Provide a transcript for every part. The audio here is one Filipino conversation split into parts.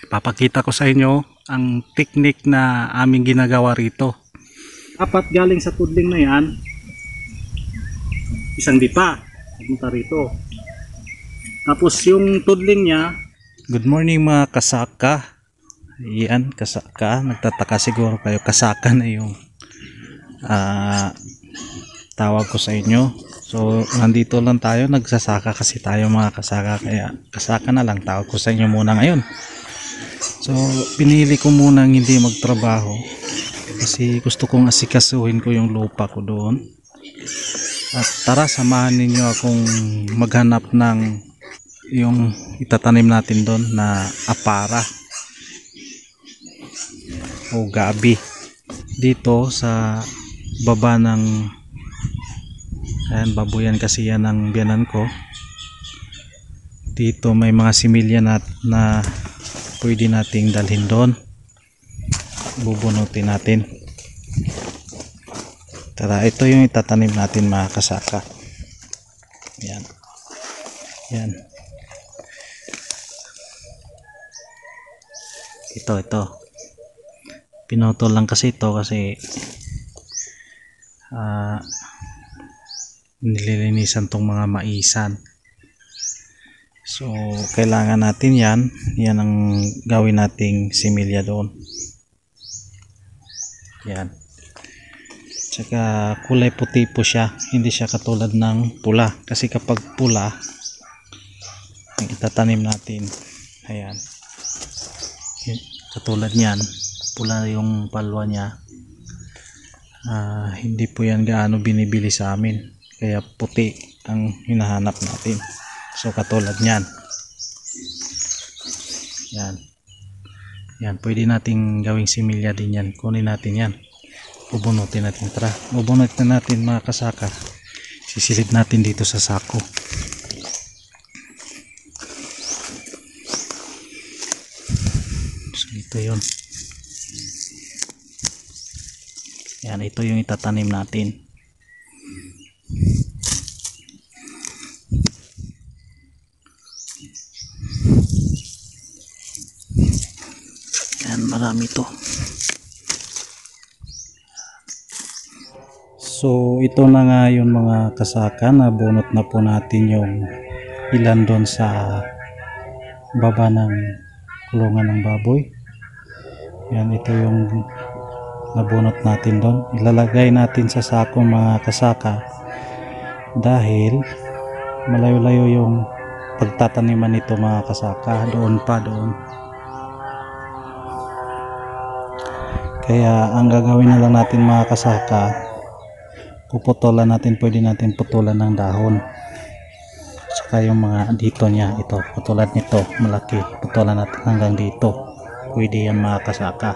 Papakita ko sa inyo ang technique na aming ginagawa rito. Apat galing sa tudling na yan, isang dipa pupunta rito. Tapos yung tudling niya, good morning mga kasaka. Yan, kasaka. Nagtataka siguro kayo, kasaka na yung tawag ko sa inyo. So nandito lang tayo, nagsasaka kasi tayo mga kasaka, kaya kasaka na lang tawag ko sa inyo muna ngayon. So pinili ko munang hindi magtrabaho kasi gusto kong asikasuhin ko yung lupa ko doon. At tara, samahan ninyo akong maghanap ng yung itatanim natin doon na apara o gabi dito sa baba ng ayan, babuyan kasi yan ang biyanan ko. Dito may mga similya na pwede nating dalhin doon, bubunutin natin. Tara, ito yung itatanim natin mga kasaka. Yan, yan, ito pinutol lang kasi ito kasi nililinisan tong mga maisan. So kailangan natin yan ang gawin nating similya doon. Yan, tsaka kulay puti po siya, hindi siya katulad ng pula, kasi kapag pula ang itatanim natin, ayan, katulad niyan, pula yung palwa niya, hindi po yan gaano binibili sa amin, kaya puti ang hinahanap natin. So katulad niyan, yan, pwede nating gawing similya din yan. Kunin natin yan, bubunutin natin. Tara, bubunutin natin mga kasaka. Sisilid natin dito sa sako. So ito yun, yan, ito yung itatanim natin. Yan, marami to. So ito na nga yung mga kasaka, na bunot na po natin yung ilan doon sa baba ng kulungan ng baboy. Yan, ito yung nabunot natin doon. Ilalagay natin sa sako mga kasaka dahil malayo-layo yung pagtataniman nito mga kasaka, doon. Kaya ang gagawin na lang natin mga kasaka, puputulan natin, pwede natin putulan ng dahon, saka yung mga dito niya, ito, putulan nito malaki, putulan natin hanggang dito, pwede yan mga kasaka.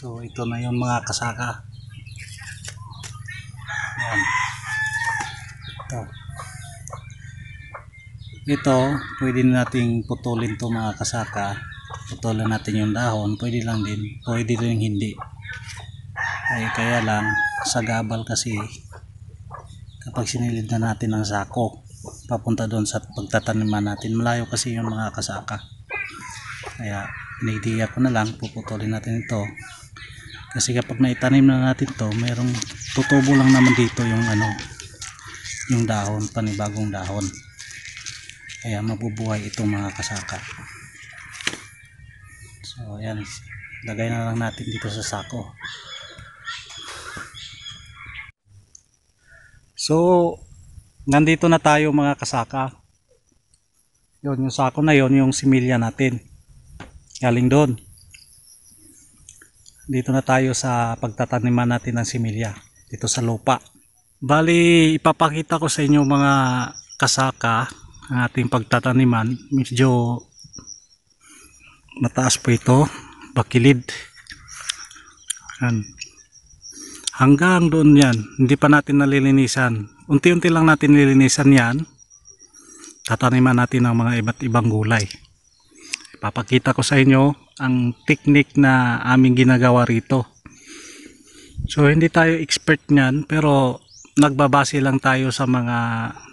So ito na yung mga kasaka. Yan. Ito pwede nating putulin to mga kasaka. Putulan natin yung dahon, pwede lang din, pwede rin hindi. Kaya lang sa gabal kasi, kapag sinilid na natin ang sako papunta doon sa pagtataniman natin, malayo kasi yung mga kasaka. Kaya inidiya ko na lang, puputulin natin ito. Kasi kapag naitanim na natin to, merong tutubo lang naman dito yung yung dahon, panibagong dahon. Kaya mabubuhay itong mga kasaka. So ayan, lagay na lang natin dito sa sako. So nandito na tayo mga kasaka. Yun, yung sako na yon, yung similya natin galing doon. Dito na tayo sa pagtataniman natin ng similya dito sa lupa. Bali, ipapakita ko sa inyo mga kasaka ang ating pagtataniman. Medyo mataas po ito, bakilid. Yan. Hanggang doon yan, hindi pa natin nalilinisan. Unti-unti lang natin nilinisan yan. Tataniman natin ng mga iba't ibang gulay. Ipapakita ko sa inyo ang technique na aming ginagawa rito. So hindi tayo expert niyan, pero nagbabase lang tayo sa mga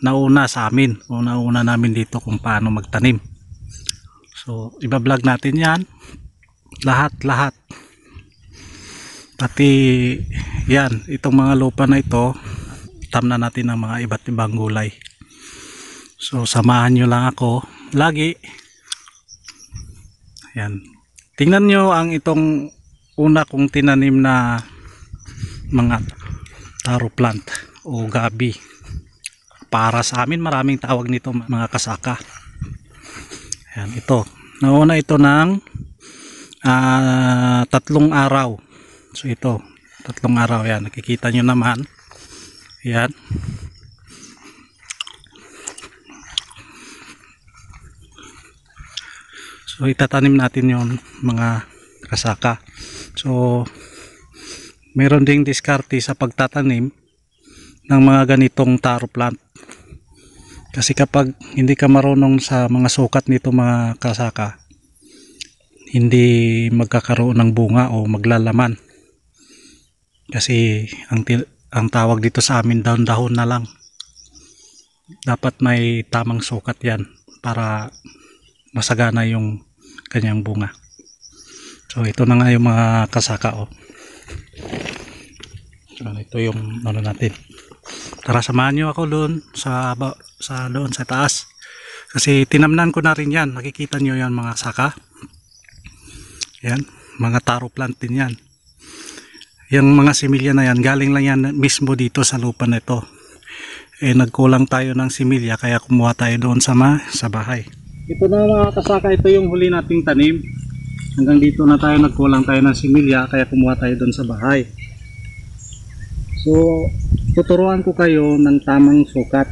nauna sa amin o nauna namin dito kung paano magtanim. So iba-vlog natin yan lahat. Pati yan, itong mga lupa na ito, tamna natin ng mga iba't ibang gulay. So samahan nyo lang ako lagi. Yan. Tingnan nyo ang itong una kong tinanim na mga taro plant o gabi. Para sa amin maraming tawag nito mga kasaka. Yan, ito. Nauna ito ng 3 araw. So ito, 3 araw yan. Nakikita nyo naman. Yan. So itatanim natin yon mga kasaka. So meron ding diskarte sa pagtatanim ng mga ganitong taro plant. Kasi kapag hindi ka marunong sa mga sukat nito mga kasaka, hindi magkakaroon ng bunga o maglalaman. Kasi ang tawag dito sa amin dahon-dahon na lang. Dapat may tamang sukat yan para masagana yung kanyang bunga. So ito na nga yung mga kasaka oh. So ito yung ano natin. Tara samahan nyo ako doon doon sa taas. Kasi tinamnan ko na rin yan. Nakikita nyo yan mga saka. Yan, mga taro plant din yan. Yung mga similya na yan, galing lang yan mismo dito sa lupa na ito. Nagkulang tayo ng similya kaya kumuha tayo doon sa bahay. Ito na mga kasaka, ito yung huli nating tanim. Hanggang dito na tayo, nagkulang tayo ng similya kaya kumuha tayo doon sa bahay. So tuturuan ko kayo ng tamang sukat.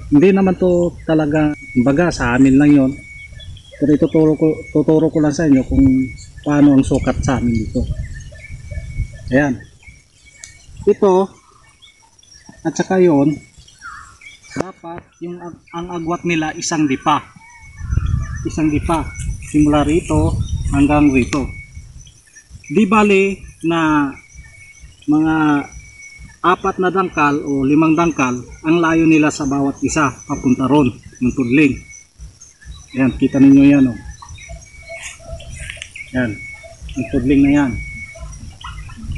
Hindi naman to talaga baga, sa amin lang yon. Pero tuturo ko lang sa inyo kung paano ang sukat sa amin dito. Ayan. Ito at saka yon, dapat yung ang agwat nila isang dipa. Simula rito hanggang rito. Di bali na mga 4 na dangkal o 5 dangkal ang layo nila sa bawat isa papunta ron ng tudling. Ayan, kita ninyo yan oh. Yan, yung tudling na yan.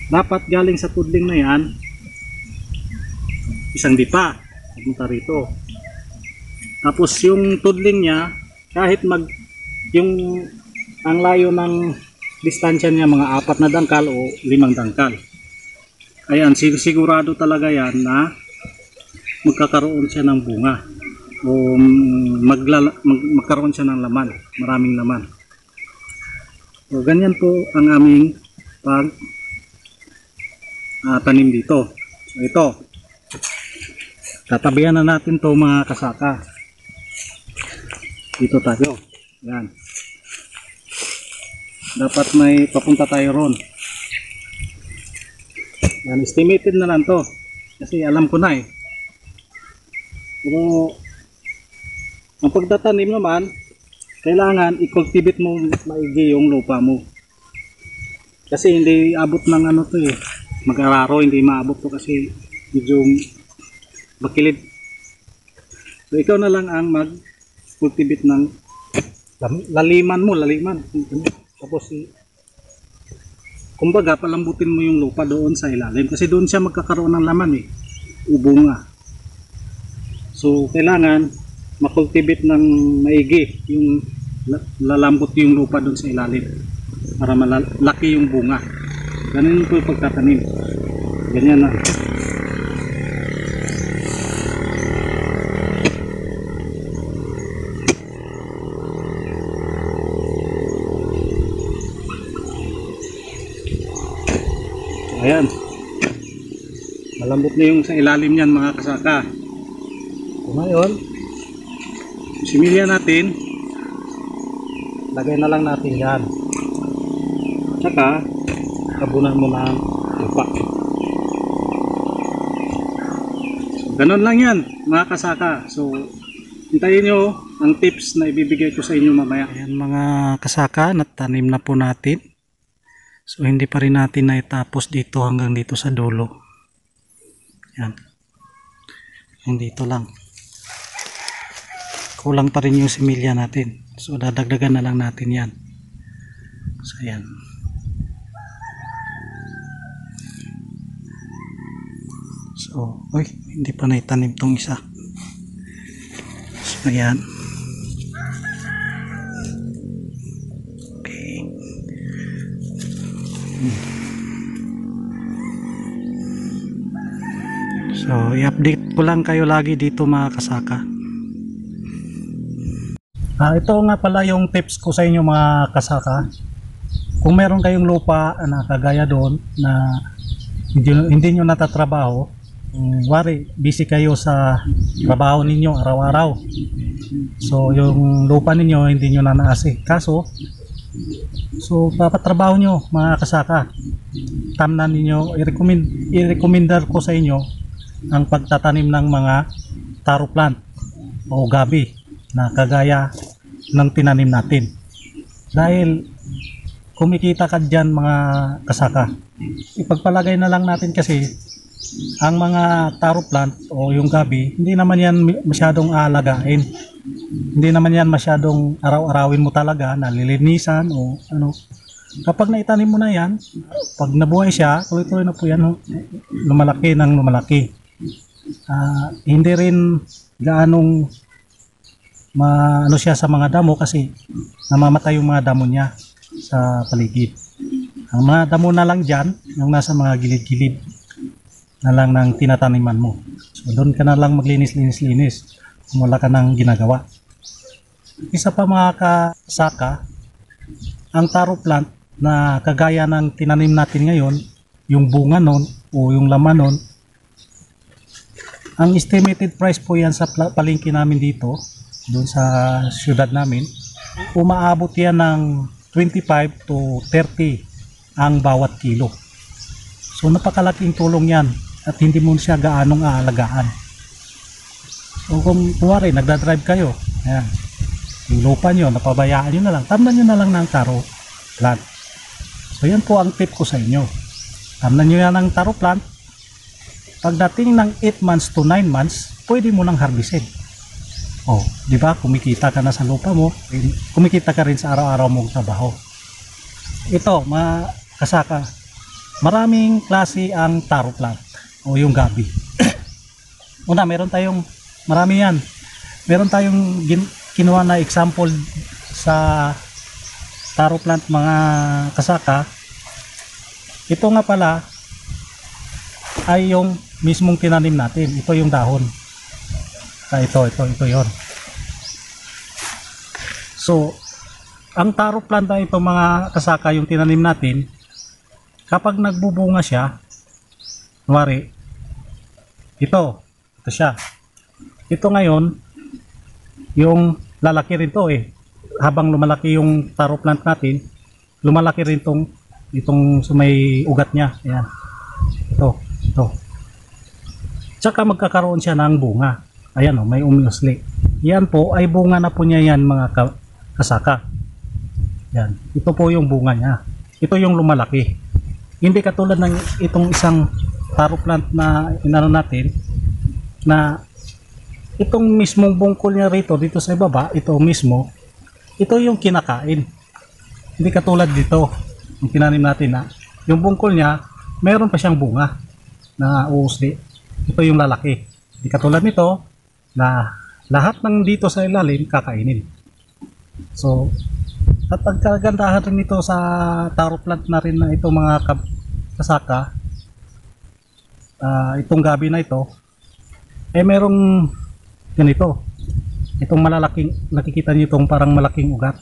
Dapat galing sa tudling na yan isang dipa papunta rito. Tapos yung tudling niya, kahit ang layo ng distansya niya mga 4 na dangkal o 5 dangkal. Ayan, sigurado talaga yan na magkakaroon siya ng bunga o magkaroon siya ng laman, maraming laman. So ganyan po ang aming tanim dito. So ito, tatabihan na natin to mga kasaka. Dito tayo. Yan. Dapat may papunta tayo ron. Yan, estimated na lang to. Kasi alam ko na eh. Pero ang pagtatanim naman, kailangan i-cultivate mo maigi yung lupa mo. Kasi hindi abot ng ano to eh. Mag-araro, hindi maabot to kasi medyo bakilid. So ikaw na lang ang mag-cultivate ng laliman. Tapos kumbaga palambutin mo yung lupa doon sa ilalim kasi doon siya magkakaroon ng laman eh, ubunga. So kailangan makultivate ng maigi yung lalambot yung lupa doon sa ilalim para malaki yung bunga. Ganun po yung pagtatanim. Ganyan na. Ayan. Malambot na yung sa ilalim niyan mga kasaka. So, ngayon, similya natin. Lagay na lang natin yan. Tsaka, tabunan mo ng lupa. So, ganun lang yan mga kasaka. So, hintayin nyo ang tips na ibibigay ko sa inyo mamaya. Ayan mga kasaka, natanim na po natin. So, hindi pa rin natin naitapos dito hanggang dito sa dulo. Yan. Yung dito lang. Kulang pa rin yung similya natin. So, dadagdagan na lang natin yan. So, yan. So, hindi pa naitanim tong isa. So, yan. Okay. So, i-update ko lang kayo lagi dito mga kasaka. Ito nga pala yung tips ko sa inyo mga kasaka. Kung meron kayong lupa na kagaya doon na hindi nyo natatrabaho, wari, busy kayo sa trabaho ninyo araw-araw. So, yung lupa ninyo hindi nyo na naasikaso. So, papatrabaho nyo mga kasaka. Tamnan ninyo, i-recommendar ko sa inyo ang pagtatanim ng mga taro plant o gabi na kagaya ng tinanim natin. Dahil kumikita ka dyan mga kasaka. Ipagpalagay na lang natin kasi ang mga taro plant o yung gabi, hindi naman yan masyadong alagain. Hindi naman yan masyadong araw-arawin mo talaga, nalilinisan o ano. Kapag naitanim mo na yan, pag nabuhay siya, tuloy-tuloy na po yan, lumalaki ng lumalaki. Hindi rin gaanong ano siya sa mga damo kasi namamatay yung mga damo niya sa paligid. Ang mga damo na lang dyan, yung nasa mga gilid-gilid na lang ng tinataniman mo. So doon ka na lang maglinis-linis-linis kung wala ka nang ginagawa. Isa pa mga kasaka, ang taro plant na kagaya ng tinanim natin ngayon, yung bunga nun o yung laman nun, ang estimated price po yan sa palengke namin dito, doon sa syudad namin, umaabot yan ng 25 to 30 ang bawat kilo. So napakalaking tulong yan at hindi mo siya gaanong aalagaan. So kung kuwari nagdadrive kayo, ayan, yung lupa nyo, napabayaan nyo na lang, tamnan nyo na lang ng taro plant. So yan po ang tip ko sa inyo. Tamnan nyo yan ng taro plant. Pagdating ng 8 months to 9 months, pwede mo nang harvestin. Oh, di ba? Kumikita ka na sa lupa mo, kumikita ka rin sa araw-araw mong trabaho. Ito, mga kasaka, maraming klase ang taro plant o yung gabi. Una, marami yan. Meron tayong kinuha na example sa taro plant mga kasaka. Ito nga pala ay yung mismong tinanim natin. Ito yung dahon. Ito yon. So, ang taro plant na ito mga kasaka yung tinanim natin, kapag nagbubunga siya, kunwari, ito siya. Ito ngayon, yung lalaki rin to habang lumalaki yung taro plant natin, lumalaki rin itong may ugat niya. Ayan. Ito. Tsaka magkakaroon siya ng bunga. Ayan may umusli. Yan po ay bunga na po niya yan mga kasaka. Yan. Ito po yung bunga niya. Ito yung lumalaki. Hindi katulad ng itong isang taro plant na inano natin na itong mismong bungkol niya rito dito sa ibaba, ito mismo, ito yung kinakain. Hindi katulad dito yung tinanim natin na yung bungkol niya meron pa siyang bunga na uusli. Ito yung lalaki. Hindi katulad nito na lahat ng dito sa ilalim kakainin. So, at ang kagandahan rin nito sa taro plant na rin na ito mga kasaka, itong gabi na ito, merong ganito. Itong malalaking, nakikita niyo itong parang malaking ugat.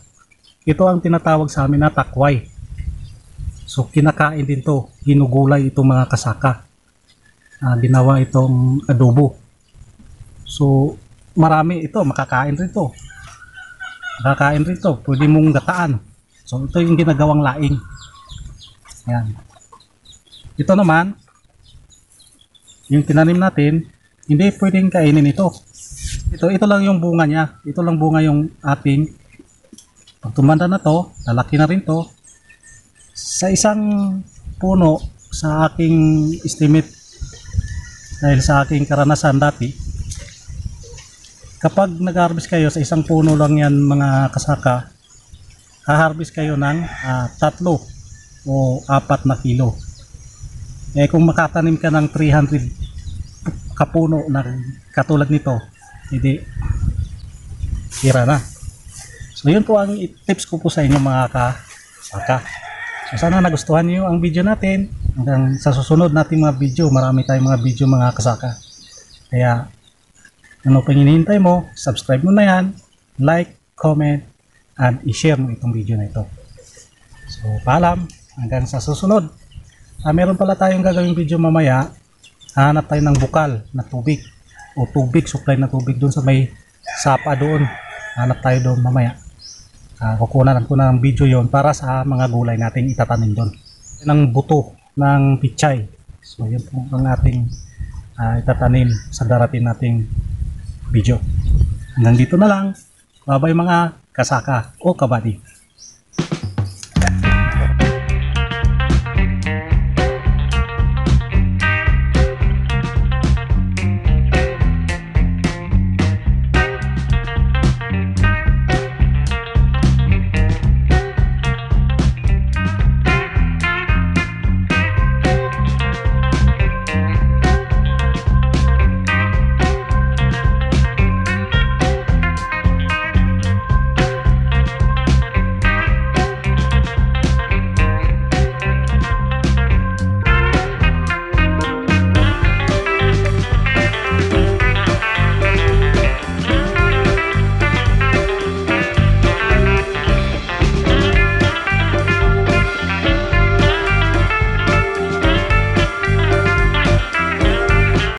Ito ang tinatawag sa amin na takway. So kinakain din to, ginugulay itong mga kasaka. Ginawa itong adobo. So marami ito, makakain rin to. Makakain rin to, pwede mong gataan. So ito yung ginagawang laing. Yan. Ito naman, yung tinanim natin, hindi pwedeng kainin ito. Ito lang yung bunga niya. Ito lang bunga yung ating. Pag tumanda na to, lalaki na rin to. Sa isang puno, sa aking estimate, dahil sa aking karanasan dati, kapag nag-harvest kayo sa isang puno lang yan mga kasaka, ha-harvest kayo ng 3 o 4 na kilo. Eh kung makatanim ka ng 300 kapuno na katulad nito, hindi tira na. So yun po ang tips ko po sa inyo mga kasaka. So sana nagustuhan niyo ang video natin. Hanggang sa susunod nating mga video, marami tayong mga video mga kasaka. Kaya ano pang hinihintay mo, subscribe mo na yan, like, comment, and i-share mo itong video na ito. So paalam, hanggang sa susunod. Meron pala tayong gagawing video mamaya. Hanap tayo ng bukal na tubig o tubig, supply na tubig doon sa may sapa doon. Hanap tayo doon mamaya. Kukunan ko ng video yon para sa mga gulay nating itatanim doon. Ng buto ng pichay. So yun po ang ating itatanim sa darating nating video. Hanggang dito na lang. Bye bye mga kasaka o kabady.